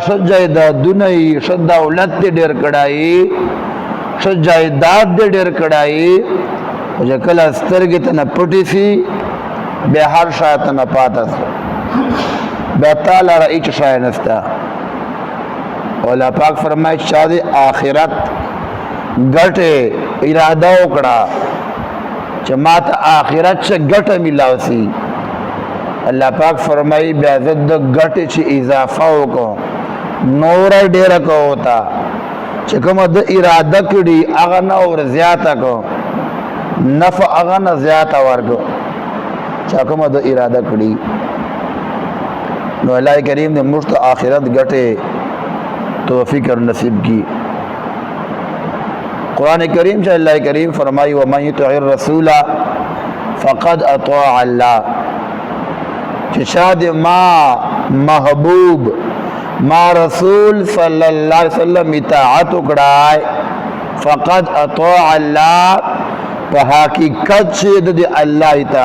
شجایدادونه یې ښه دولت دې ډېر کړی ښه جایداد دې ډېر کړی خو چې کله سترګې ته نه پټې سي بیا هر شی ته نه پاته سو بیا تا لره هېڅ شی نشته الله پاک فرمایي چې چا د آخرت ګټې اراده وکړه چې ما ته آخرت څه ګټه میلاو سي الله پاک فرمایي بیا زه د ګټې چې اضافه وکړم نوره ډېره کوو ته چې کومه د اراده کړي هغه نه ور زیاته کړو نفع هغه نه زیاته ورکړو چې کومه د اراده کړي نو الله کریم دې موږ ته آخرت ګټې توفیق اور نصیب کی قرآن کریم چې الله کریم فرمایي ومن یطع الرسول فقد اطاع الله چې شاد ما محبوب ما رسول صلی الله علیه وسلم اطاعت وکړای فقد اطاع الله په حقیقت چې د الله اطاعت